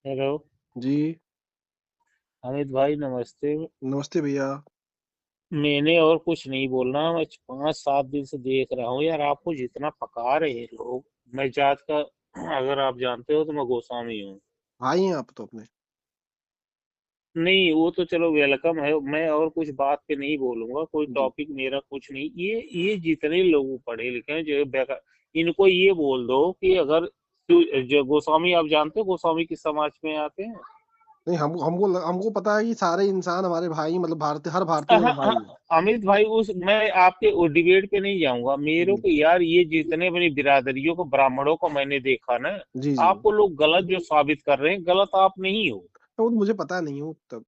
Hello. जी। अमित भाई नमस्ते। नमस्ते भैया। मैंने और कुछ नहीं बोलना, मैं 5-7 दिन से देख रहा हूँ यार, आपको जितना पका रहे हैं लोग। मैं जात का, अगर आप जानते हो तो मैं गोस्वामी हूँ। भाई हैं आप तो अपने। नहीं वो तो चलो वेलकम है, मैं और कुछ बात पे नहीं बोलूंगा, कोई जी। टॉपिक मेरा कुछ नहीं। ये जितने लोग पढ़े लिखे हैं जो बेकार, इनको ये बोल दो कि अगर जो गोस्वामी, आप जानते हो गोस्वामी किस समाज में आते हैं? नहीं, हमको पता है कि सारे इंसान हमारे भाई, मतलब भारतीय, हर भारतीय हाँ मेरा हाँ, भाई है। अमित भाई उस मैं आपके वो डिबेट पे नहीं जाऊंगा, मेरे जी। को यार ये जितने अपनी बिरादरियों को, ब्राह्मणों को मैंने देखा ना, जी, जी। आपको लोग गलत जो साबित कर रहे हैं, गलत आप नहीं हो। तो वो तो मुझे पता नहीं हो तब।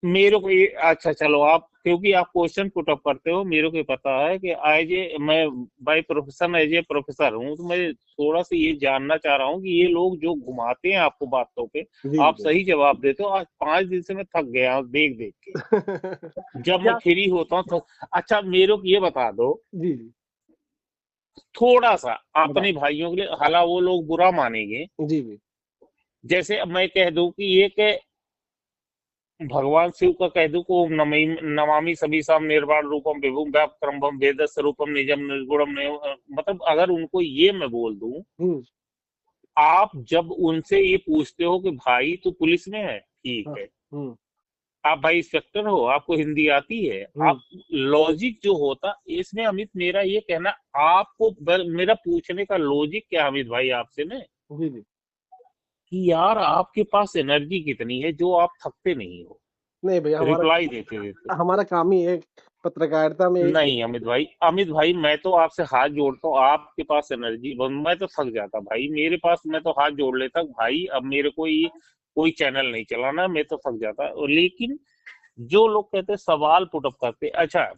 मेरे को ये अच्छा चलो, आप क्योंकि आप क्वेश्चन पुट अप करते हो, मेरे को ये पता है कि एज ए मैं by profession as a professor हूँ, तो मैं थोड़ा सा ये जानना चाह रहा हूँ कि ये लोग जो घुमाते हैं आपको बातों पे, जी, जी आप भैया। सही जवाब देते हो। आज 5 दिन से मैं थक गया हूँ देख देख के। जब मैं क्या? फ्री होता हूँ तो अच्छा मेरे को ये बता दो, जी, जी। थोड़ा सा बताओ। अपने भाइयों के लिए, हालांकि वो लोग बुरा मानेंगे, जी, जी। जैसे अब मैं कह दूं कि ये के भगवान शिव का कह दूं को नमामि सविताम निर्वाण रूपम विभुम व्यापक्रमम वेद स्वरूपम निजम निर्गुणम मतलब अगर उनको ये मैं बोल दूं, हुँ। आप जब उनसे ये पूछते हो कि भाई तू पुलिस में है, ठीक हाँ। है, हुँ। आप भाई इंस्पेक्टर हो, आपको हिंदी आती है, हुँ। आप लॉजिक जो होता इसमें, अमित मेरा ये कहना, आपको मेरा पूछने का लॉजिक क्या है, अमित भाई आपसे ना, जी, जी। कि यार आपके पास एनर्जी कितनी है जो आप थकते नहीं हो नहीं भैया, रिप्लाई देते देते। हमारा काम ही है पत्रकारिता में एक। नहीं अमित भाई मैं तो आपसे हाथ जोड़ता हूँ, आपके पास एनर्जी, मैं तो थक जाता भाई, मेरे पास मैं तो हाथ जोड़ लेता भाई, अब मेरे को ये कोई चैनल नहीं चलाना, मैं तो थक जाता। और लेकिन जो लोग कहते हैं सवाल पुटअप करते, अच्छा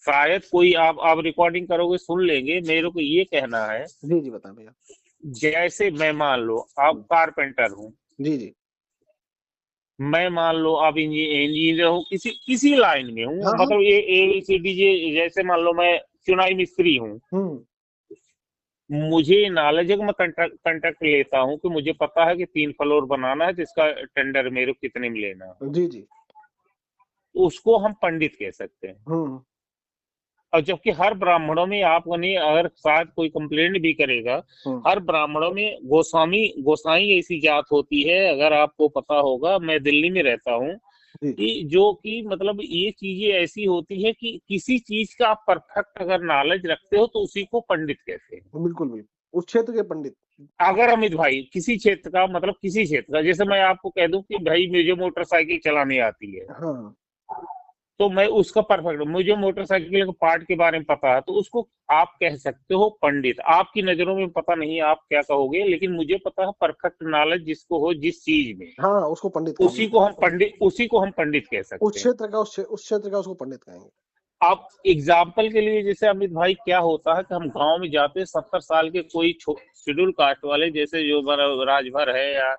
शायद कोई आप रिकॉर्डिंग करोगे सुन लेंगे, मेरे को ये कहना है, जी, जी बताएँ भैया। जैसे मैं मान लो आप हुँ। कारपेंटर हूँ, जी, जी। मैं मान लो आप इंजीनियर हूँ, किसी किसी लाइन में हूँ, हाँ, हाँ। मतलब ये ABCD, जैसे मान लो मैं चुनाई मिस्त्री हूँ, हुँ। मुझे नॉलेज है कि मैं कंट्रैक्ट लेता हूँ, कि मुझे पता है कि 3 फ्लोर बनाना है तो इसका टेंडर मेरे को कितने में लेना है, जी, जी। उसको हम पंडित कह सकते हैं। हुँ। और जबकि हर ब्राह्मणों में, आपने अगर शायद कोई कंप्लेंट भी करेगा, हुँ। हर ब्राह्मणों में गोस्वामी गोसाई ऐसी जात होती है, अगर आपको पता होगा, मैं दिल्ली में रहता हूँ, जी। कि जो कि मतलब ये चीजें ऐसी होती है कि किसी चीज का आप परफेक्ट अगर नॉलेज रखते हो तो उसी को पंडित कहते हैं। बिल्कुल, बिल्कुल। उस क्षेत्र के पंडित। अगर अमित भाई किसी क्षेत्र का, मतलब किसी क्षेत्र का, जैसे मैं आपको कह दूं कि भाई मुझे मोटरसाइकिल चलाने आती है, हाँ। तो मैं उसका परफेक्ट, मुझे मोटरसाइकिल के पार्ट के बारे में पता है, तो उसको आप कह सकते हो पंडित। आपकी नजरों में पता नहीं आप क्या कहोगे, लेकिन मुझे पता है परफेक्ट नॉलेज जिसको हो जिस चीज में, हाँ, उसको पंडित कहेंगे। उसी को हम पंडित कह उस सकते हैं। क्षेत्र का उस क्षेत्र का उसको पंडित कहेंगे। आप एग्जाम्पल के लिए, जैसे अमित भाई क्या होता है कि हम गांव में जाते हैं, 70 साल के कोई शेड्यूल कास्ट वाले, जैसे जो राजभर है या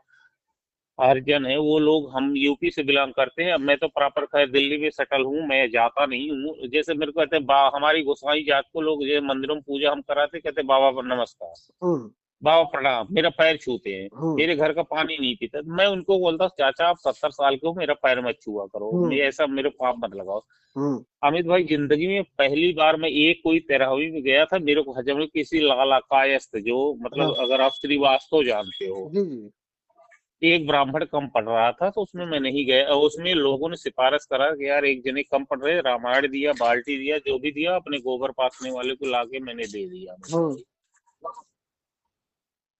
हरिजन है, वो लोग, हम यूपी से बिलोंग करते हैं, अब मैं तो प्रॉपर खैर दिल्ली में सेटल हूँ, मैं जाता नहीं हूँ, जैसे मेरे को कहते हैं हमारी गोसाई जात को लोग ये मंदिरों में पूजा हम कराते, कहते हैं बाबा नमस्कार, हुँ। बाबा प्रणाम, मेरा पैर छूते हैं, हुँ। मेरे घर का पानी नहीं पीते, तो मैं उनको बोलता हूँ, चाचा आप 70 साल के हो, मेरा पैर मत छुआ करो, मैं हुँ। ऐसा मेरे पाप मत लगाओ। हुँ। अमित भाई जिंदगी में पहली बार मैं एक कोई तेरहवीं में गया था, मेरे को हजम में किसी लाला कायस्थ, जो हाँ। मतलब अगर आप श्रीवास्तव जानते हो, जी, जी। एक ब्राह्मण कम पढ़ रहा था, तो उसमें मैं नहीं गया, और उसमें लोगों ने सिफारिश करा कि यार एक जने कम पढ़ रहे, रामायण दिया, बाल्टी दिया, जो भी दिया, अपने गोबर पाथने वाले को लाके मैंने दे दिया। हुँ।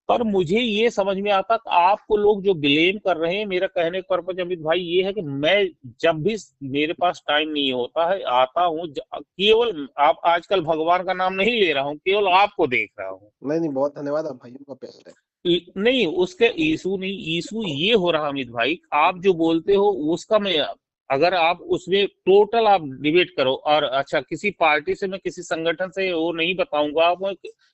पर मुझे ये समझ में आता कि आपको लोग जो ब्लेम कर रहे हैं, मेरा कहने का पर्पज अमित भाई ये है कि मैं जब भी मेरे पास टाइम नहीं होता है, आता हूँ, केवल आप, आजकल भगवान का नाम नहीं ले रहा हूँ, केवल आपको देख रहा हूँ। नहीं, नहीं, बहुत धन्यवाद, आप भाइयों का प्यार है। नहीं उसके इशू नहीं, इशू ये हो रहा अमित भाई, आप जो बोलते हो उसका मैं, अगर आप उसमें टोटल आप डिबेट करो, और अच्छा किसी पार्टी से, मैं किसी संगठन से वो नहीं बताऊंगा आप,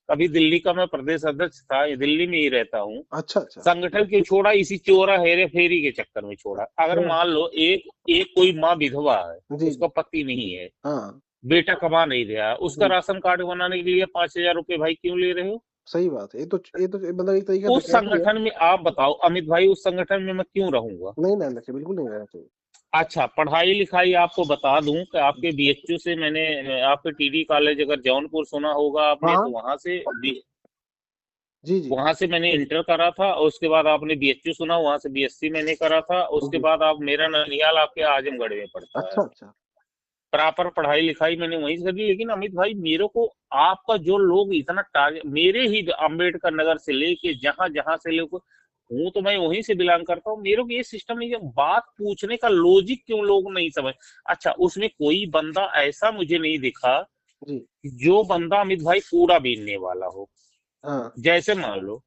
कभी दिल्ली का मैं प्रदेश अध्यक्ष था, दिल्ली में ही रहता हूँ, अच्छा, अच्छा। संगठन क्यों छोड़ा, इसी चोरा हेरे फेरी के चक्कर में छोड़ा। अगर हाँ। मान लो एक एक कोई माँ विधवा है, जी, उसका जी। पति नहीं है, हाँ। बेटा कमा नहीं रहा, उसका जी। राशन कार्ड बनाने के लिए 5,000 रुपए भाई क्यों ले रहे हो? सही बात है। ये तो मतलब एक तरीके का उस डकैती है। संगठन में आप बताओ अमित भाई, उस संगठन में मैं क्यों रहूंगा? नहीं रहना चाहिए, बिल्कुल नहीं रहना चाहिए। अच्छा, पढ़ाई लिखाई आपको बता दूं कि आपके बीएचयू से मैंने, आपके टीडी कॉलेज अगर जौनपुर सुना होगा हाँ, आपने, हाँ। तो जी, जी। वहां से मैंने इंटर करा था, और उसके बाद आपने बीएचयू सुना, वहां से बीएससी मैंने करा था, उसके जी। बाद आप, मेरा ननिहाल आपके आजमगढ़ में पड़ता है। अच्छा, अच्छा। प्रॉपर पढ़ाई लिखाई मैंने वहीं से करी। लेकिन अमित भाई मेरे को आपका जो लोग इतना टारगेट, मेरे ही अम्बेडकर नगर से लेके जहां जहां से लोग हूं, तो मैं वहीं से बिलोंग करता हूँ, मेरे को ये सिस्टम नहीं है, बात पूछने का लॉजिक क्यों लोग नहीं समझ। अच्छा, उसमें कोई बंदा ऐसा मुझे नहीं दिखा जी। जो बंदा अमित भाई कूड़ा बीनने वाला हो। हाँ। जैसे मान लो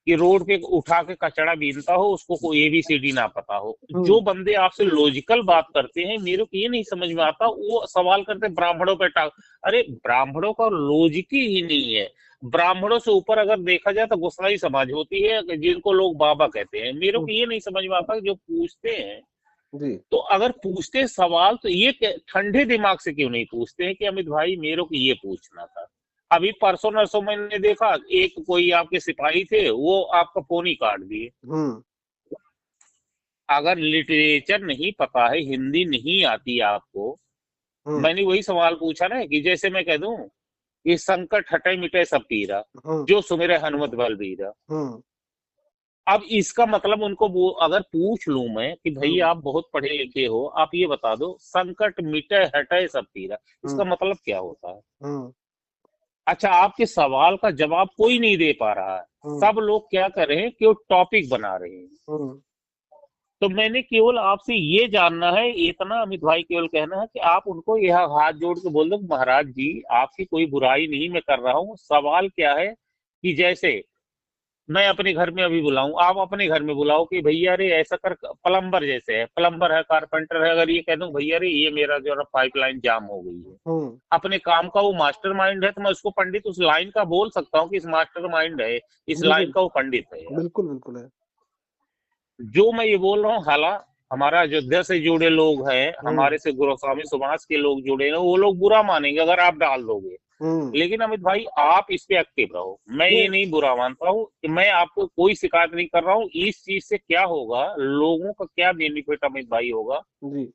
कि रोड पे उठा के कचरा बीनता हो, उसको कोई एबीसीडी ना पता हो। जो हुँ। बंदे आपसे लॉजिकल बात करते हैं, मेरे को ये नहीं समझ में आता, वो सवाल करते हैं ब्राह्मणों पे टाक। अरे ब्राह्मणों का लॉजिक ही नहीं है। ब्राह्मणों से ऊपर अगर देखा जाए तो गोसाई समाज होती है, जिनको लोग बाबा कहते हैं। मेरे हुँ। को ये नहीं समझ में आता कि जो पूछते हैं, जी। तो अगर पूछते हैं सवाल, तो ये ठंडे दिमाग से क्यों नहीं पूछते हैं कि अमित भाई मेरे को ये पूछना था। अभी परसों नरसों मैंने देखा, एक कोई आपके सिपाही थे, वो आपका फोन ही काट दिए। हुँ। अगर लिटरेचर नहीं पता है, हिंदी नहीं आती आपको, हुँ। मैंने वही सवाल पूछा ना, कि जैसे मैं कह दूं कि संकट हटे मिटे सब पीरा, हुँ। जो सुमिरे हनुमत बलबीरा। हुँ। अब इसका मतलब उनको वो अगर पूछ लूं मैं कि भाई हुँ। आप बहुत पढ़े लिखे हो, आप ये बता दो संकट मिटे हटे सब पीरा, इसका हुँ। मतलब क्या होता है? हुँ। अच्छा, आपके सवाल का जवाब कोई नहीं दे पा रहा है। हुँ। सब लोग क्या कर रहे हैं कि वो टॉपिक बना रहे हैं। हुँ। तो मैंने केवल आपसे ये जानना है, इतना अमित भाई केवल कहना है कि आप उनको यह हाथ जोड़ के बोल दो, महाराज जी आपकी कोई बुराई नहीं मैं कर रहा हूँ। सवाल क्या है कि जैसे मैं अपने घर में अभी बुलाऊं, आप अपने घर में बुलाओ कि भैया रे ऐसा कर, प्लम्बर जैसे है, प्लम्बर है, कारपेंटर है, अगर ये कह दूं भैया रे ये मेरा जो है पाइपलाइन जाम हो गई है, हुँ। अपने काम का वो मास्टर माइंड है, तो मैं उसको पंडित उस लाइन का बोल सकता हूँ कि इस मास्टर माइंड है, इस लाइन बिल्कुल, का वो पंडित है यार। बिल्कुल, बिल्कुल है। जो मैं ये बोल रहा हूँ, हालांकि हमारा अयोध्या से जुड़े लोग हैं, हुँ। हमारे से गोस्वामी सुभाष के लोग जुड़े हैं, वो लोग बुरा मानेंगे अगर आप डाल दोगे। हुँ। लेकिन अमित भाई आप इस पे एक्टिव रहो, मैं ये नहीं। नहीं बुरा मानता हूँ कि मैं आपको कोई शिकायत नहीं कर रहा हूँ। इस चीज से क्या होगा, लोगों का क्या बेनिफिट अमित भाई होगा, जी।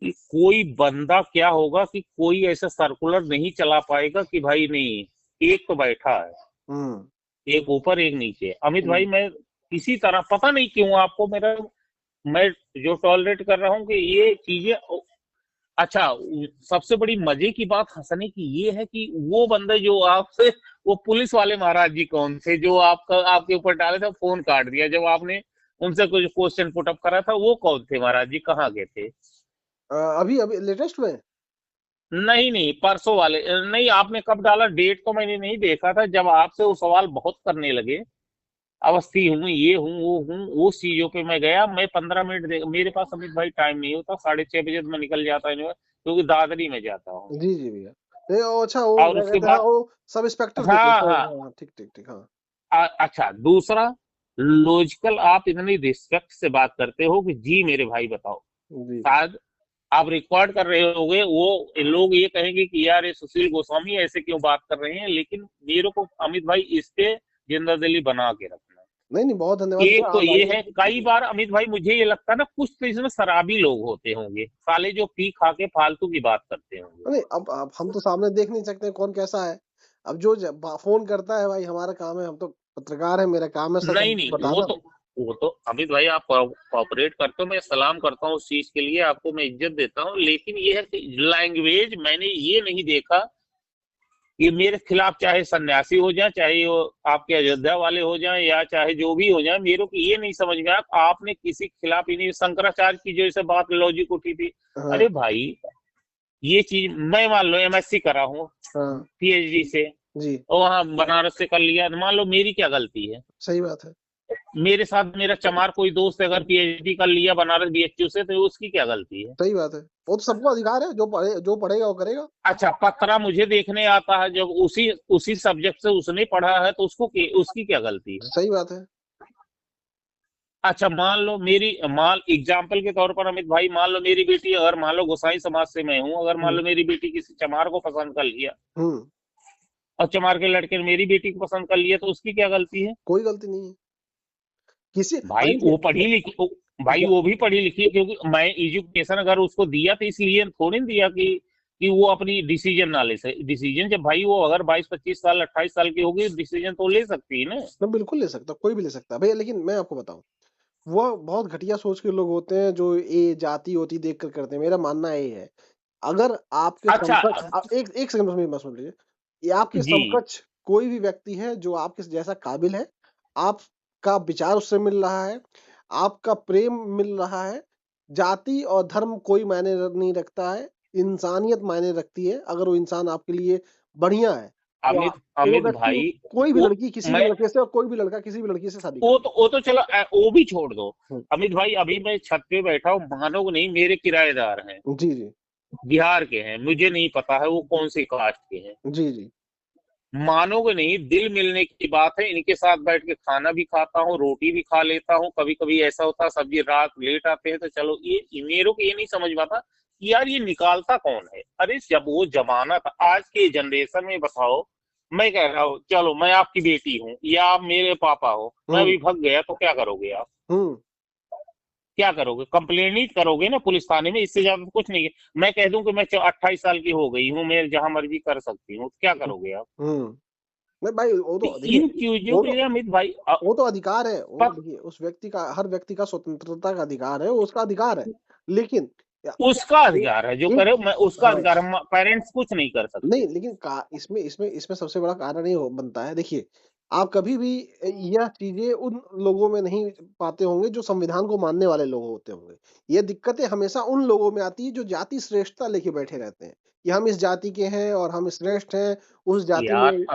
कि कोई बंदा क्या होगा कि कोई ऐसा सर्कुलर नहीं चला पाएगा कि भाई नहीं, एक तो बैठा है, हुँ। एक ऊपर एक नीचे। अमित भाई हुँ। मैं किसी तरह, पता नहीं क्यों आपको मेरा, मैं जो टॉलरेट कर रहा हूँ कि ये चीजें। अच्छा, सबसे बड़ी मजे की बात हंसने की ये है कि वो बंदे जो आपसे, वो पुलिस वाले महाराज जी कौन थे जो आपका, आपके ऊपर डाले थे, फोन काट दिया जब आपने उनसे कुछ क्वेश्चन पुट अप करा था, वो कौन थे महाराज जी, कहाँ गए थे? अभी अभी लेटेस्ट में? नहीं नहीं, परसों वाले नहीं, आपने कब डाला डेट तो मैंने नहीं देखा था, जब आपसे वो सवाल बहुत करने लगे, अवस्थी हूँ, ये हूँ, वो हूँ, उस चीजों पे मैं गया। मैं 15 मिनट मेरे पास अमित भाई टाइम नहीं होता, 6:30 बजे तो मैं निकल जाता हूँ, क्योंकि दादरी में जाता हूँ। जी, जी भैया। नहीं वो अच्छा वो और क्या उसके कहते हैं, हाँ, बाद, वो सब इंस्पेक्टर थे हाँ तो हाँ, हाँ, ठीक, ठीक, ठीक, हाँ। अच्छा दूसरा, लॉजिकल आप इतनी रिस्पेक्ट से बात करते हो कि जी मेरे भाई बताओ, जी। शायद आप रिकॉर्ड कर रहे होगे, वो लोग ये कहेंगे कि यार ये सुशील गोस्वामी ऐसे क्यों बात कर रहे हैं, लेकिन मेरे को अमित भाई इस पे जिंदा दिली बना के रखना। नहीं, नहीं, बहुत धन्यवाद एक भैया, तो आप ये लाइए। है, कई जी। बार अमित भाई मुझे ये लगता है ना, कुछ तो इसमें शराबी लोग होते होंगे साले, जो पी खा के फालतू की बात करते होंगे। नहीं, अब हम तो सामने देख नहीं सकते कौन कैसा है। अब जो फ़ोन करता है भाई हमारा काम है, हम तो पत्रकार हैं, मेरा काम है सच नहीं नहीं, बताना। वो तो अमित भाई आप कोऑपरेट करते हो, मैं सलाम करता हूँ उस चीज के लिए, आपको मैं इज्जत देता हूँ। लेकिन ये है कि लैंग्वेज मैंने ये नहीं देखा कि मेरे खिलाफ चाहे सन्यासी हो जाए, चाहे वो आपके अयोध्या वाले हो जाए, या चाहे जो भी हो जाए, मेरे को ये नहीं समझ में आया आपने किसी के खिलाफ ही नहीं। शंकराचार्य की जैसे बात लॉजिक उठी थी, हाँ। अरे भाई ये चीज मैं मान लो एमएससी करा हूँ हाँ। पीएचडी से, जी। और वहां बनारस से कर लिया, मान लो मेरी क्या गलती है? सही बात है। मेरे साथ मेरा चमार कोई दोस्त अगर पीएचडी कर लिया बनारस बीएचयू से, तो उसकी क्या गलती है? सही बात है। वो तो सबको अधिकार है, जो पढ़ेगा वो करेगा। अच्छा, पकड़ा मुझे देखने आता है, जब उसी उसी सब्जेक्ट से उसने पढ़ा है, तो उसकी क्या गलती है? सही बात है। अच्छा, मान लो मेरी, मान एग्जाम्पल के तौर पर अमित भाई, मान लो मेरी बेटी, अगर मान लो गोसाई समाज से मैं हूं, अगर मान हुँ। लो मेरी बेटी किसी चमार को पसंद कर लिया, हुँ। और चमार के लड़के ने मेरी बेटी को पसंद कर लिया तो उसकी क्या गलती है? कोई गलती नहीं है किसी, भाई भाई वो देखिए, पढ़ी लिखी भाई वो भी पढ़ी लिखी है, क्योंकि मैं एजुकेशन अगर उसको दिया तो इसलिए थोड़ी ना दिया कि वो अपनी डिसीजन ना ले सके। डिसीजन जब भाई वो अगर 22-25 साल 28 साल की होगी, डिसीजन तो ले सकती है ना। मैं बिल्कुल ले सकता, कोई भी ले सकता है भैया, लेकिन मैं आपको बताऊं, वो बहुत घटिया सोच के लोग होते हैं जो ये जाति होती देख कर करते हैं। मेरा मानना ये है, अगर आपके अच्छा। समकक्ष, एक एक सेकंड में मत सुन लीजिए, ये आपके जी। समकक्ष कोई भी व्यक्ति है जो आपके जैसा काबिल है, आपका विचार उससे मिल रहा है, आपका प्रेम मिल रहा है, जाति और धर्म कोई मायने नहीं रखता है, इंसानियत मायने रखती है। अगर वो इंसान आपके लिए बढ़िया है, तो अमित वो अमित व्यक्ति, भाई, कोई भी वो लड़की किसी भी मैं लड़के से और कोई भी लड़का किसी भी लड़की से शादी कर सकता वो तो चलो वो भी छोड़ दो। है। अमित भाई अभी मैं छत पे बैठा हूँ, मानोगे नहीं, मेरे किराएदार हैं, जी, जी। बिहार के हैं, मुझे नहीं पता है वो कौन सी कास्ट के हैं। जी, जी। मानोगे नहीं, दिल मिलने की बात है, इनके साथ बैठ के खाना भी खाता हूँ, रोटी भी खा लेता हूँ, कभी कभी ऐसा होता है सब्जी रात लेट आते हैं तो चलो, ये मेरे को ये नहीं समझ में आता कि यार ये निकालता कौन है। अरे जब वो जमाना था, आज के जनरेशन में बताओ, मैं कह रहा हूँ चलो मैं आपकी बेटी हूँ या आप मेरे पापा हो, मैं हुँ, भी भग गया तो क्या करोगे आप? हुँ। क्या करोगे? कंप्लेन ही करोगे ना पुलिस थाने में, इससे ज्यादा तो कुछ नहीं है। मैं कह दूं कि मैं 28 साल की हो गई हूँ, मैं जहां मर्जी कर सकती हूँ, तो क्या करोगे आप? हुँ। नहीं भाई, वो तो तो देखिए, इन चीजों वो के तो लिए अमित भाई वो तो अधिकार है। वो पक, देखिए, उस व्यक्ति का, हर व्यक्ति का स्वतंत्रता का अधिकार है, वो उसका अधिकार है। लेकिन उसका ए अधिकार है जो एक, करे, मैं उसका हाँ। अधिकार, हम पेरेंट्स कुछ नहीं कर नहीं, सकते। लेकिन का इसमें इसमें इसमें सबसे बड़ा कारण ये हो बनता है, देखिए, आप कभी भी यह चीज़ें उन लोगों में नहीं पाते होंगे जो संविधान को मानने वाले लोग होते होंगे। ये दिक्कतें हमेशा उन लोगों में आती है जो जाति श्रेष्ठता लेके बैठे रहते हैं, कि हम इस जाति के हैं और हम श्रेष्ठ हैं, उस जाति यार में।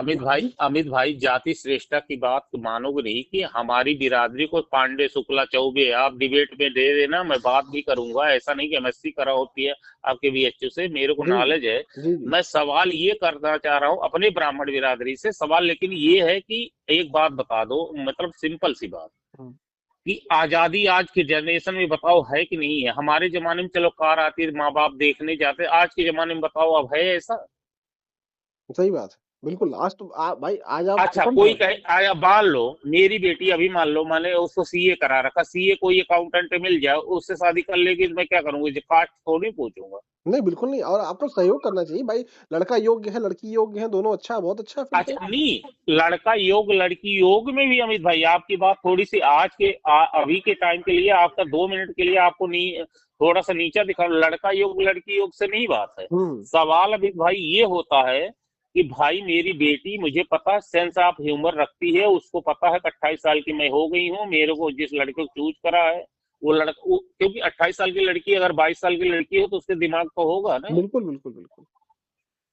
अमित भाई जाति श्रेष्ठता की बात मानोगे नहीं कि हमारी बिरादरी को पांडे शुक्ला चौबे आप डिबेट में दे देना, मैं बात भी करूंगा, ऐसा नहीं कि एमएससी करा होती है आपके बीएचयू से, मेरे को जी, जी। नॉलेज है। जी, जी। मैं सवाल ये करना चाह रहा हूँ अपने ब्राह्मण बिरादरी से सवाल, लेकिन ये है कि एक बात बता दो, मतलब सिंपल सी बात, हुँ। कि आजादी आज की जनरेशन में बताओ है कि नहीं है? हमारे जमाने में चलो कार आती है, माँ बाप देखने जाते, आज के जमाने में बताओ अब है ऐसा? सही बात है। बिल्कुल, आज तो भाई आज आप अच्छा स्वतंत्र कोई हैं। कहे, आया मान लो मेरी बेटी अभी मान लो मैंने उसको सीए करा रखा, सीए कोई अकाउंटेंट मिल जाए उससे शादी कर लेगी तो मैं क्या करूंगी? जो कास्ट थोड़ी पूछूंगा। नहीं, बिल्कुल नहीं, और आपको सहयोग करना चाहिए भाई, लड़का योग्य है, लड़की योग्य है, दोनों अच्छा है, बहुत अच्छा है फिर तो। अच्छा नहीं, लड़का योग लड़की योग में भी अमित भाई आपकी बात थोड़ी सी आज के अभी के टाइम के लिए आपका 2 मिनट के लिए आपको नहीं, थोड़ा सा नीचा दिखा, लड़का योग लड़की योग से नहीं बात है। हुँ, सवाल अमित भाई ये होता है कि भाई मेरी बेटी, मुझे पता सेंस ऑफ ह्यूमर रखती है, उसको पता है कि 28 साल की मैं हो गई हूँ, मेरे को जिस लड़के को चूज करा है वो लड़का क्योंकि 28 साल की लड़की अगर 22 साल की लड़की हो तो उसके दिमाग तो होगा ना। बिल्कुल, बिल्कुल, बिल्कुल।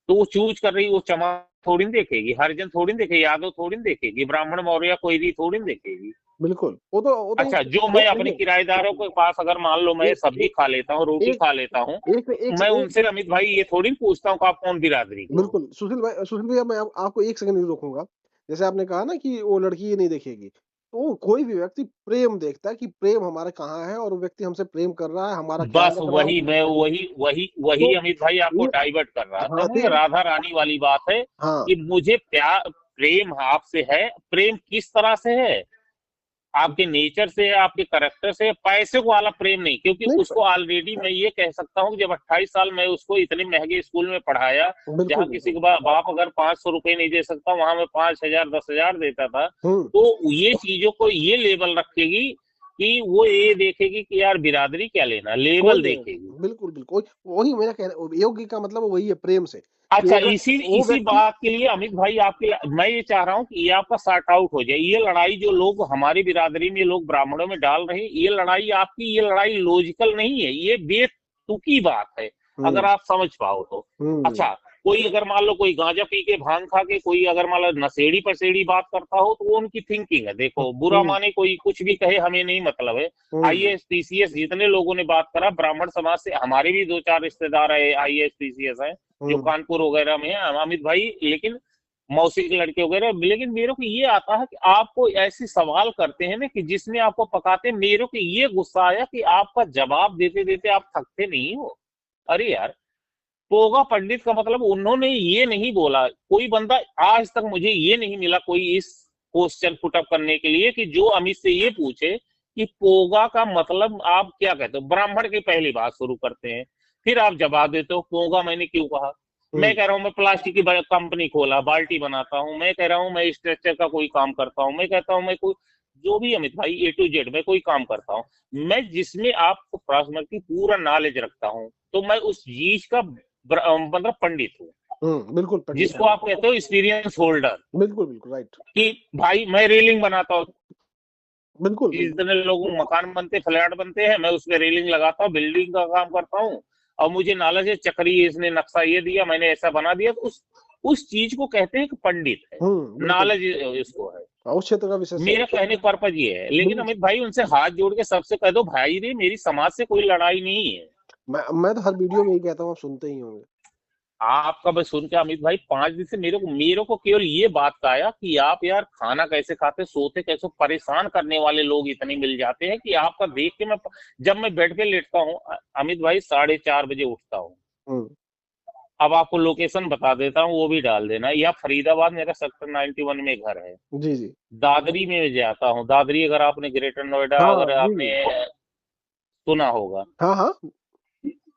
तो वो चूज कर रही, वो चमार थोड़ी ना देखेगी, हरिजन थोड़ी ना देखेगी, यादव थोड़ी ना देखेगी, ब्राह्मण मौर्य कोई भी थोड़ी ना देखेगी। बिल्कुल, वो तो अच्छा जो मैं अपने देखिए, किराएदारों के पास अगर मान लो मैं एक सब्जी एक खा लेता हूँ, रोटी एक खा लेता हूँ, एक एक मैं एक उनसे अमित भाई ये थोड़ी ना पूछता हूँ कि आप कौन बिरादरी के हो। बिल्कुल, सुशील भैया, मैं आपको 1 सेकंड नहीं रोकूँगा। जैसे आपने कहा ना कि वो लड़की ये नहीं देखेगी, तो कोई भी व्यक्ति प्रेम देखता है कि प्रेम हमारा कहाँ है और वो व्यक्ति हमसे प्रेम कर रहा है, हमारा ख्याल बस रख रहा है। वही मैं वही तो अमित भाई आपको ये, डाइवर्ट कर रहा था, हाँ, तो मैं ये, राधा रानी वाली बात है हाँ, कि मुझे प्यार प्रेम आपसे है, प्रेम किस तरह से है? आपके नेचर से, आपके करेक्टर से, पैसे को वाला प्रेम नहीं, क्योंकि नहीं, उसको ऑलरेडी मैं ये कह सकता हूँ कि जब 28 साल मैं उसको इतने महंगे स्कूल में पढ़ाया, जहाँ बिल्कुल, किसी बिल्कुल। के बाप अगर 500 रुपए नहीं दे सकता, वहां मैं 5,000 10,000 देता था। हुँ। तो ये चीजों को ये लेवल रखेगी कि वो ये देखेगी कि यार बिरादरी क्या लेना, कोई लेवल नहीं, देखेगी। बिल्कुल, बिल्कुल। वही मेरा योग्य का मतलब वही है, प्रेम से, कि अच्छा अगर इसी वो इसी व्यक्ति, बात के लिए अमित भाई आपके, मैं ये चाह रहा हूँ कि ये आपका सॉर्ट आउट हो जाए, ये लड़ाई जो लोग हमारी बिरादरी में लोग ब्राह्मणों में डाल रहे हैं, ये लड़ाई आपकी, ये लड़ाई लॉजिकल नहीं है, ये बेतुकी बात है अगर हुँ, आप समझ पाओ तो। हुँ, अच्छा कोई अगर मान लो कोई गांजा पी के भांग खा के कोई अगर मान लो नशेड़ी पसेड़ी बात करता हो तो वो उनकी थिंकिंग है, देखो बुरा हुँ, माने कोई कुछ भी कहे हमें नहीं मतलब है। हुँ, आईएएस पीसीएस जितने लोगों ने बात करा ब्राह्मण समाज से, हमारे भी 2-4 रिश्तेदार है आईएएस पीसीएस है जो हुँ। कानपुर वगैरह में है अमित भाई, लेकिन मौसी के लड़के वगैरह, लेकिन मेरे को ये आता है कि आपको ऐसे सवाल करते हैं ना कि जिसमें आपको पकाते, मेरे को ये गुस्सा आया कि आपका जवाब देते देते आप थकते नहीं हो। अरे यार पोगा पंडित का मतलब उन्होंने ये नहीं बोला, कोई बंदा आज तक मुझे ये नहीं मिला कोई इस क्वेश्चन पुटअप करने के लिए कि जो अमित से ये पूछे कि पोगा का मतलब आप क्या कहते हो। ब्राह्मण की पहली बात शुरू करते हैं, फिर आप जवाब देते हो पोगा मैंने क्यों कहा। मैं कह रहा हूँ मैं प्लास्टिक की कंपनी खोला, बाल्टी बनाता हूँ, मैं कह रहा हूँ मैं स्ट्रक्चर का कोई काम करता हूँ, मैं कहता हूँ मैं कोई जो भी अमित भाई A to Z मैं कोई काम करता हूँ, मैं जिसमें आपको पर्सनल पूरा नॉलेज रखता हूँ, तो मैं उस चीज का मतलब पंडित हूँ, बिल्कुल पंडित जिसको है। आप कहते हो एक्सपीरियंस होल्डर। बिल्कुल, बिल्कुल, राइट। कि भाई मैं रेलिंग बनाता हूँ, बिल्कुल, बिल्कुल। जितने लोगों मकान बनते फ्लैट बनते हैं मैं उसमें रेलिंग लगाता हूँ, बिल्डिंग का काम करता हूँ, और मुझे नॉलेज है चक्री इसने नक्शा ये दिया मैंने ऐसा बना दिया, तो उस चीज को कहते हैं कि पंडित है, बिल्कुल। नॉलेज इसको है। उस क्षेत्र का विशेषज्ञ। मेरा कहने का पर्पज ये है, लेकिन बिल्कुल। अमित भाई उनसे हाथ जोड़ के सबसे कह दो भाई रे मेरी समाज से कोई लड़ाई नहीं है। मैं तो हर वीडियो में यही कहता हूँ, आप सुनते ही होंगे। आपका मैं सुन के अमित भाई 5 दिन से मेरे को केवल ये बात का आया कि आप यार खाना कैसे खाते सोते कैसे, परेशान करने वाले लोग इतने मिल जाते हैं कि आपका देख के मैं जब मैं बेड पे लेटता हूँ अमित भाई 4:30 बजे उठता हूँ। हम्म। अब आपको लोकेशन बता देता हूँ वो भी डाल देना, या फरीदाबाद मेरा सेक्टर 91 में घर है। जी, जी। दादरी में जाता हूँ, दादरी अगर आपने ग्रेटर नोएडा हाँ, अगर जी, आपने जी। सुना होगा। हाँ, हाँ।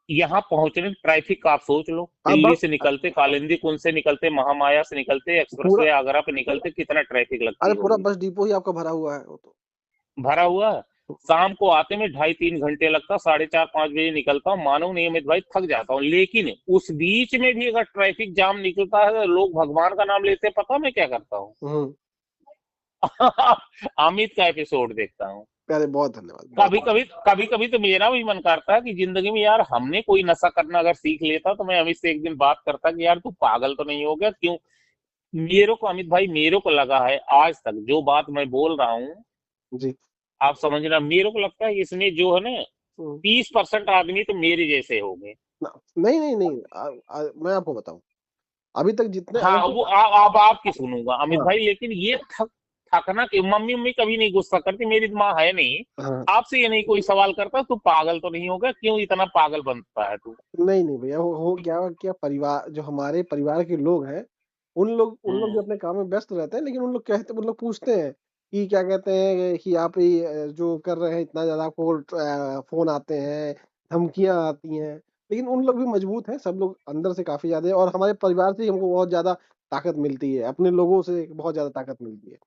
यहाँ पहुंचने ट्रैफिक का आप सोच लो, दिल्ली से निकलते कालिंदी कुंज से निकलते महामाया से निकलते एक्सप्रेस पूरा वे आगरा पे निकलते कितना ट्रैफिक अरे लगती पूरा होगी। बस डिपो ही आपका भरा हुआ है वो तो। भरा हुआ है। शाम को आते में 2.5-3 घंटे लगता, 4:30-5 बजे निकलता हूँ, मानो नियमित भाई थक जाता हूँ, लेकिन उस बीच में भी अगर ट्रैफिक जाम निकलता है तो लोग भगवान का नाम लेते हैं, पता मैं क्या करता हूँ। हम्म। अमित का एपिसोड देखता हूँ। अरे बहुत धन्यवाद, बहुत। कभी कभी तो मेरा भी मन करता है कि जिंदगी में यार हमने कोई नशा करना अगर सीख लेता तो मैं अमित से एक दिन बात करता कि यार तू पागल तो नहीं हो गया क्यों। मेरे को अमित भाई मेरे को लगा है आज तक जो बात मैं बोल रहा हूँ, जी। आप समझना मेरे को लगता है इसमें जो है ना हम्म। 30% आदमी तो मेरे जैसे होंगे। नहीं, नहीं, नहीं, मैं आपको बताऊं, अभी तक जितने हाँ अगर वो अब आपकी सुनूंगा अमित हाँ, भाई, लेकिन ये थकना कि मम्मी मम्मी कभी नहीं गुस्सा करती, मेरी माँ है नहीं। हाँ। आपसे ये नहीं कोई सवाल करता तू पागल तो नहीं होगा, क्यों इतना पागल बनता है तू। नहीं, नहीं भैया, हो क्या क्या परिवार जो हमारे परिवार के लोग हैं, उन लोग जो हम्म। अपने काम में व्यस्त रहते हैं, लेकिन उन लोग पूछते हैं कि क्या कहते हैं कि आप ये जो कर रहे हैं इतना ज़्यादा आपको फ़ोन आते हैं, धमकियाँ आती हैं, लेकिन उन लोग भी मजबूत हैं, सब लोग अंदर से काफ़ी ज़्यादा और हमारे परिवार से ही हमको बहुत ज़्यादा ताकत मिलती है, अपने लोगों से बहुत ज़्यादा ताकत मिलती है।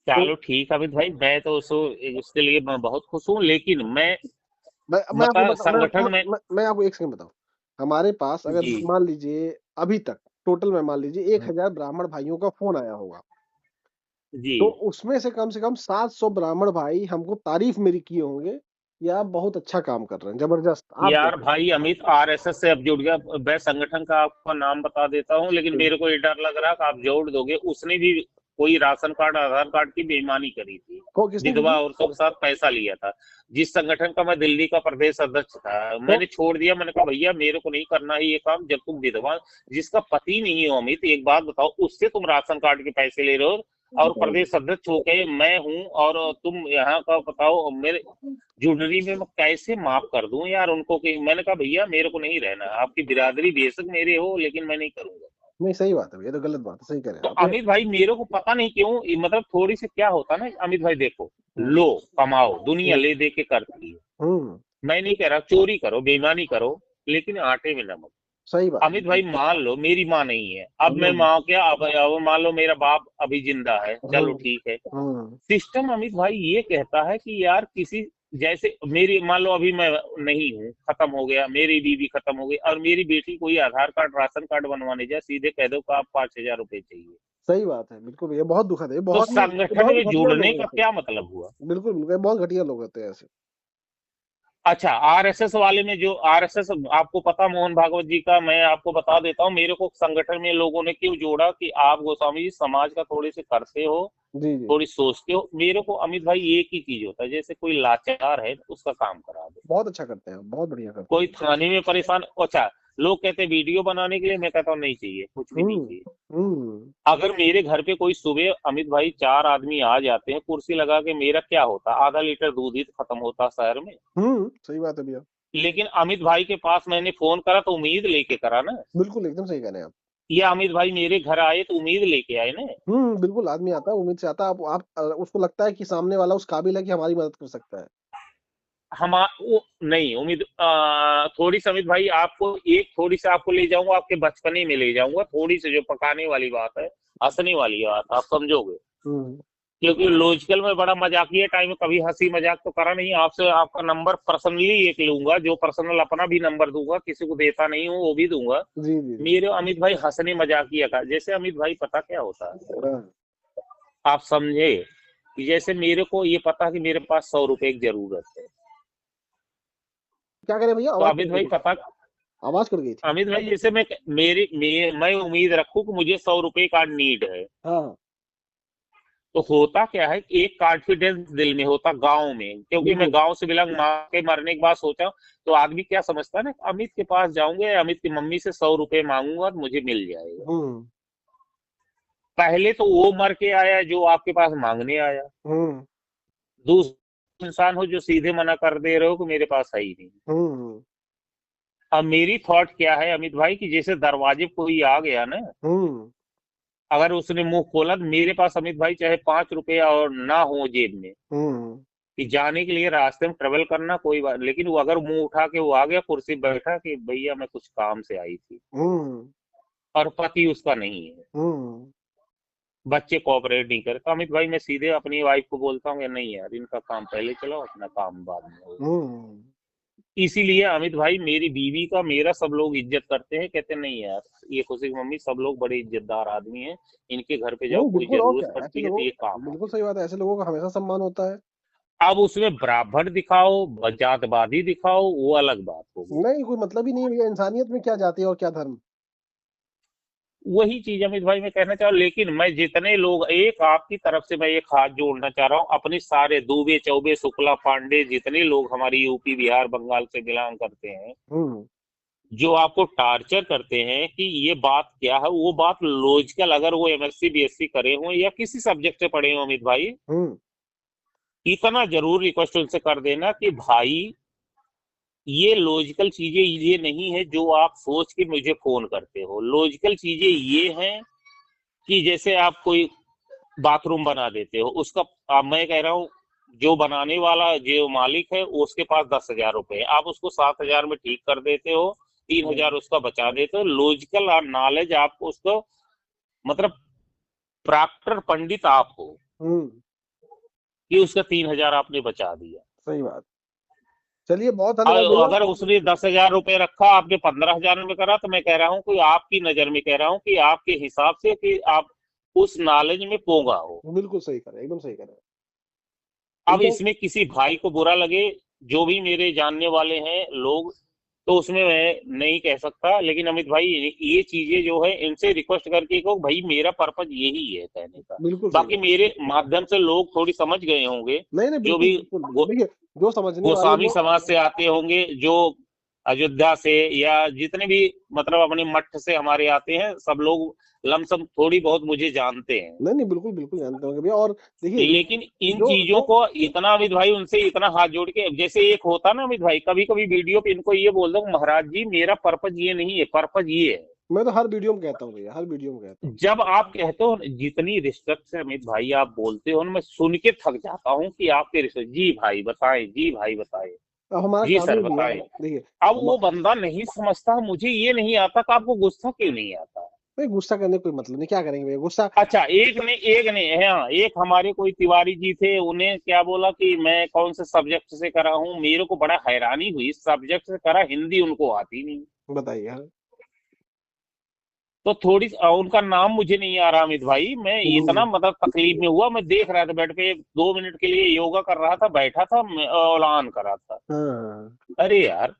तो चलो ठीक है अमित भाई, मैं तो उसके लिए मैं बहुत खुश हूँ, लेकिन मैं आपको मतलब बता संगठन में। मैं आपको एक सेकंड बताऊँ, हमारे पास अगर जी। मान लीजिए अभी तक टोटल में मान लीजिए 1000 ब्राह्मण भाइयों का फ़ोन आया होगा, जी तो उसमें से कम 700 ब्राह्मण भाई हमको तारीफ़ मेरी किए होंगे, कि आप बहुत अच्छा काम कर रहे हैं, ज़बरदस्त, आप यार जैसे। भाई अमित RSS से अब जुड़ गया, मैं संगठन का आपका नाम बता देता हूँ, लेकिन हुँ। मेरे को ये डर लग रहा है कि आप जोड़ दोगे, उसने भी कोई राशन कार्ड आधार कार्ड की बेईमानी करी थी, किसने की विधवा थी? औरतों के साथ पैसा लिया था। जिस संगठन का मैं दिल्ली का प्रदेश अध्यक्ष था तो मैंने छोड़ दिया, मैंने कहा भैया मेरे को नहीं करना है ये काम, जब तुम विधवा जिसका पति नहीं हो अमित, एक बात बताओ उससे तुम राशन कार्ड के पैसे ले रहे हो, और प्रदेश अध्यक्ष होके मैं हूँ और तुम यहाँ का बताओ मेरे जूडरी में मैं कैसे माफ कर दूं यार उनको, कि मैंने कहा भैया मेरे को नहीं रहना, आपकी बिरादरी बेशक मेरे हो लेकिन मैं नहीं करूंगा। नहीं, सही बात है भैया, ये तो गलत बात है, सही कह रहे तो हैं आप। अमित भाई मेरे को पता नहीं क्यों मतलब थोड़ी सी क्या होता ना अमित भाई, देखो हुँ, लो कमाओ दुनिया हुँ, ले दे के करती है। हुँ, मैं नहीं कह रहा चोरी करो बेईमानी करो, लेकिन आटे में नमक। सही बात है, अमित बिल्कुल। भाई मान लो मेरी माँ नहीं है, अब मैं हुँ, माँ क्या अब मान लो मेरा बाप अभी जिंदा है, चलो हुँ, ठीक है। हुँ, सिस्टम अमित भाई ये कहता है कि यार किसी जैसे मेरी मान लो अभी मैं नहीं हूँ, खत्म हो गया, मेरी बीवी खत्म हो गई और मेरी बेटी कोई आधार कार्ड राशन कार्ड बनवाने जाए, सीधे कह दो कि आप 5,000 रुपए चाहिए, सही बात है, बिल्कुल भैया, बहुत दुखद है, ये तो ये संगठन बहुत में घटिया जुड़ने लोग हैं का ऐसे। क्या मतलब हुआ। बिल्कुल, बिल्कुल, ये बहुत घटिया लोग होते हैं ऐसे। अच्छा RSS वाले में जो RSS आपको पता मोहन भागवत जी का, मैं आपको बता देता हूँ मेरे को संगठन में लोगों ने क्यों जोड़ा कि आप गोस्वामी जी समाज का थोड़े से करते हो, जी, जी। थोड़ी सोचते हो। मेरे को अमित भाई एक ही चीज होता है, जैसे कोई लाचार है तो उसका काम करा दो, बहुत अच्छा करते हैं, बहुत बढ़िया करते कोई हैं। थाने में परेशान, अच्छा लोग कहते हैं वीडियो बनाने के लिए, मैं कहता हूँ नहीं चाहिए, कुछ भी नहीं हुँ, चाहिए। हुँ, अगर मेरे घर पे कोई सुबह अमित भाई 4 आदमी आ जाते हैं कुर्सी लगा के, मेरा क्या होता, आधा लीटर दूध ही तो खत्म होता शहर में। हुँ, सही बात है भैया। लेकिन अमित भाई के पास मैंने फोन करा तो उम्मीद लेके करा ना। बिल्कुल, एकदम सही कह रहे हैं आप। या अमित भाई मेरे घर आए तो उम्मीद लेके आए ना। बिल्कुल, आदमी आता है, उम्मीद से आता है, आप उसको लगता है कि सामने वाला उस काबिल है कि हमारी मदद कर सकता है। वो नहीं उम्मीद, थोड़ी सी अमित भाई आपको एक थोड़ी सी आपको ले जाऊंगा, आपके बचपने में ले जाऊंगा, थोड़ी सी जो पकाने वाली बात है, हंसने वाली बात आप समझोगे। हुँ, क्योंकि लॉजिकल में बड़ा मजाकिया टाइम में कभी हंसी मजाक तो करा नहीं आपसे। आपका नंबर पर्सनली एक लूंगा, जो पर्सनल अपना भी नंबर दूंगा, किसी को देता नहीं हूँ वो भी दूंगा। जी, जी, जी। मेरे अमित भाई हंसने मजाकिया का, जैसे अमित भाई पता क्या होता है, हाँ, आप समझे कि जैसे मेरे को ये पता कि मेरे पास 100 रुपए की जरूरत है, क्या करें भैया? तो आवाज़ कट अमित गई भाई थी, पता, आवाज़ कट गई थी। अमित भाई जैसे मैं उम्मीद रखूं कि मुझे 100 रुपए का नीड है, हाँ, तो होता क्या है कि एक कॉन्फिडेंस दिल में होता गांव में, क्योंकि मैं बिल्कुल। गांव से बिलोंग, माँ के मरने के बाद सोचा हूं, तो आदमी क्या समझता है ना, अमित के पास जाऊंगे, अमित की मम्मी से 100 रुपए मांगूंगा तो मुझे मिल जाएगा। हुँ, पहले तो वो मर के आया जो आपके पास मांगने आया, हुँ, दूसरा इंसान हो जो सीधे मना कर दे रहे हो कि मेरे पास है ही नहीं। हुँ, हुँ, अब मेरी थॉट क्या है अमित भाई कि जैसे दरवाजे पे कोई आ गया ना, हुँ, अगर उसने मुंह खोला तो मेरे पास अमित भाई चाहे 5 रुपया और ना हो जेब में, हुँ, कि जाने के लिए रास्ते में ट्रेवल करना कोई बात, लेकिन वो अगर मुंह उठा के वो आ गया कुर्सी पे बैठा कि भैया मैं कुछ काम से आई थी, हुँ, और पति उसका नहीं है, हुँ, बच्चे कोऑपरेट नहीं करे, तो अमित भाई मैं सीधे अपनी वाइफ को बोलता हूँ कि नहीं यार इनका काम पहले चलाओ, अपना काम बाद में हो। हुँ। इसीलिए अमित भाई मेरी बीवी का मेरा सब लोग इज्जत करते हैं, कहते नहीं यार ये खुशी की मम्मी सब लोग बड़े इज्जतदार आदमी हैं, इनके घर पे जाओ नहीं, कोई बिल्कुल और जरूरत क्या, ऐसे पड़ती है तो लोगों ये काम बिल्कुल आता सही बात है, ऐसे लोगों का हमेशा सम्मान होता है। है। अब उसमें ब्राह्मण दिखाओ जातवादी दिखाओ वो अलग बात होगी। नहीं, कोई मतलब ही नहीं है भैया, इंसानियत में क्या जाति है और क्या धर्म। वही चीज अमित भाई मैं कहना चाह रहा हूँ, लेकिन मैं जितने लोग, एक आपकी तरफ से मैं एक हाथ जोड़ना चाह रहा हूँ, अपने सारे दुबे चौबे शुक्ला पांडे जितने लोग हमारी यूपी बिहार बंगाल से बिलोंग करते हैं, हुँ, जो आपको टार्चर करते हैं कि ये बात क्या है, वो बात लॉजिकल, अगर वो एमएससी बीएससी करे हों या किसी सब्जेक्ट से पढ़े हों अमित भाई, हुँ, इतना जरूर रिक्वेस्ट उनसे कर देना कि भाई ये लॉजिकल चीजें ये नहीं है जो आप सोच के मुझे फोन करते हो। लॉजिकल चीजें ये हैं कि जैसे आप कोई बाथरूम बना देते हो, उसका मैं कह रहा हूँ जो बनाने वाला जो मालिक है उसके पास 10,000 रुपए है, आप उसको 7,000 में ठीक कर देते हो, 3,000 हुँ, उसका बचा देते हो। लॉजिकल और नॉलेज आपको उसको, मतलब प्रॉक्टर पंडित आप हो हुँ, कि उसका 3,000 आपने बचा दिया। सही बात। चलिए बहुत धन्यवाद और भैया। अगर उसने 10,000 रुपए रखा आपने 15,000 में करा, तो मैं कह रहा हूँ कि आपकी नजर में कह रहा हूँ कि आपके हिसाब से कि आप उस नॉलेज में पोंगा हो। बिल्कुल सही कह रहे हैं, एकदम सही कह रहे हैं। अब एकदम इसमें किसी भाई को बुरा लगे, जो भी मेरे जानने वाले हैं लोग, तो उसमें मैं नहीं कह सकता, लेकिन अमित भाई ये चीजें जो है इनसे रिक्वेस्ट करके कहो भाई मेरा पर्पज यही है कहने का। बिल्कुल सही बाकी बात। मेरे माध्यम से लोग थोड़ी समझ गए होंगे, नहीं, नहीं, जो बिल्कुल, भी बिल्कुल। देखिए, जो समझने वाले गोस्वामी लोग समाज से आते होंगे, जो अयोध्या से या जितने भी मतलब अपने मठ से हमारे आते हैं, सब लोग लमसम थोड़ी बहुत मुझे जानते हैं। नहीं, नहीं, बिल्कुल, बिल्कुल जानते होंगे भैया और देखिए, लेकिन इन जो चीजों जो को इतना अमित भाई उनसे इतना हाथ जोड़ के, जैसे एक होता ना अमित भाई, कभी कभी वीडियो पे इनको ये बोल दो महाराज जी मेरा पर्पज ये नहीं है, पर्पज ये है। मैं तो हर वीडियो में कहता हूँ भैया, हर वीडियो में कहता हूँ। जब आप कहते हो जितनी रिस्पेक्ट से अमित भाई आप बोलते हो ना, मैं सुन के थक जाता हूँ कि आपके रिस्पेक्ट, जी भाई बताएं, जी भाई बताएं, अब हमारा जी काम सर ही भैया बताएं। देखिए, अब हमा वो बंदा नहीं समझता, मुझे ये नहीं आता कि आपको गुस्सा क्यों नहीं आता। नहीं गुस्सा करने का कोई मतलब नहीं, क्या करेंगे भैया गुस्सा। अच्छा एक ने हाँ, एक हमारे कोई तिवारी जी थे, उन्हें क्या बोला कि मैं कौन से सब्जेक्ट से करा हूँ, मेरे को बड़ा हैरानी हुई, सब्जेक्ट से करा, हिंदी उनको आती नहीं। बताइए हाँ। तो थोड़ी उनका नाम मुझे नहीं आ रहा अमित भाई, मैं इतना हुँ, मतलब तकलीफ में हुआ, मैं देख रहा था बैठ पे 2 मिनट के लिए योगा कर रहा था, बैठा था औलान कर रहा था। हाँ, हाँ। अरे यार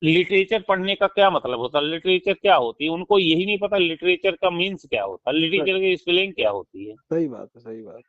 लिटरेचर पढ़ने का क्या मतलब होता है, लिटरेचर क्या होती है, उनको यही नहीं पता लिटरेचर का मीन्स क्या होता है, स लिटरेचर की स्पेलिंग क्या होती है। सही बात है, सही बात।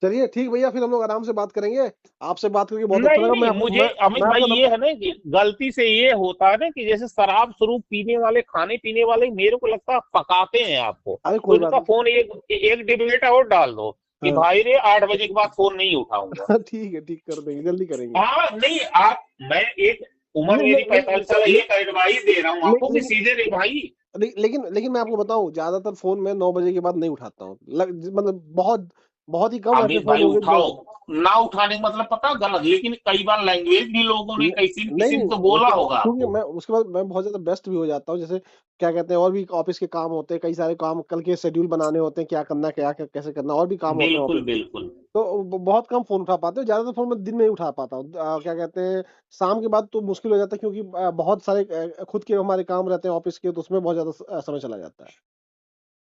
चलिए ठीक भैया फिर हम लोग आराम से बात करेंगे। आपसे बात करके बहुत अच्छा नहीं लगा। नहीं मुझे अमित मैं भाई आपका ये है ना कि गलती से ये होता है ना कि जैसे शराब स्वरूप पीने वाले खाने पीने वाले मेरे को लगता है पकाते हैं आपको। अरे कोई बात उनका नहीं। फोन एक एक डिबेट और डाल दो, कि हाँ। भाई रे 8 बजे के बाद फोन नहीं उठाऊंगा। ठीक है, ठीक कर देंगे, जल्दी करेंगे। हाँ नहीं आप, मैं एक उम्र नहीं, मेरी नहीं, 45 साल है, एक एडवाइस दे रहा हूँ ले, आपको कि लेकिन सीधे रे भाई। लेकिन मैं आपको बताऊँ, ज़्यादातर फ़ोन मैं 9 बजे के बाद नहीं उठाता हूँ। मतलब बहुत बहुत ही कम ऐसे अमित फ़ोन भाई होंगे जो उठाओ, ना उठाने का मतलब पता गलत, लेकिन कई बार लैंग्वेज भी लोगों ने न किसी न किसी नहीं, ने तो बोला उसके बाद होगा क्योंकि आपको। मैं उसके बाद मैं बहुत ज़्यादा व्यस्त भी हो जाता हूँ। जैसे क्या कहते हैं, और भी ऑफ़िस के काम होते हैं, कई सारे काम कल के शेड्यूल बनाने होते हैं, क्या करना है, क्या कैसे करना है, और भी काम होते हैं ऑफ़िस बिल्कुल के। बिल्कुल। तो बहुत कम फ़ोन उठा पाते हो, ज़्यादातर फ़ोन मैं दिन में ही उठा पाता हूँ। क्या कहते हैं, शाम के बाद तो मुश्किल हो जाता है, क्योंकि बहुत सारे खुद के हमारे काम रहते हैं ऑफ़िस के, तो उसमें बहुत ज़्यादा समय चला जाता है।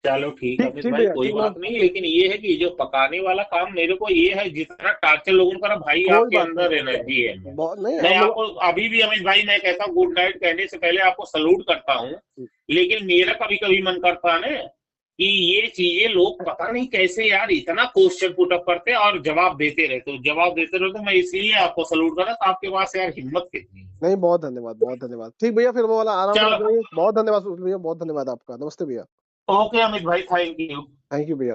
चलो ठीक है ठीक अमित ठीक भाई, भैया, कोई ठीक मैं बात नहीं, लेकिन ये है कि जो पकाने वाला काम मेरे को ये है, जितना टार्चर लोगों ने करा भाई, कोई आपके बात नहीं। अंदर एनर्जी है। बहुत नहीं मैं अब आपको अभी भी अमित भाई मैं कहता हूँ गुड नाइट कहने से पहले आपको सलूट करता हूँ। मतलब लेकिन मेरा कभी कभी मन करता है ना कि ये चीजें लोग पता नहीं कैसे यार इतना क्वेश्चन पुटअप करते हैं और जवाब देते रहे, तो मैं इसलिए आपको सलूट करा था, आपके पास यार हिम्मत कितनी है। नहीं, बहुत धन्यवाद, बहुत धन्यवाद। ठीक भैया, फिर वो वाला आराम से आप चलो करिए। बहुत धन्यवाद भैया, बहुत धन्यवाद आपका। नमस्ते भैया। ओके अमित भाई, थैंक यू। थैंक यू भैया।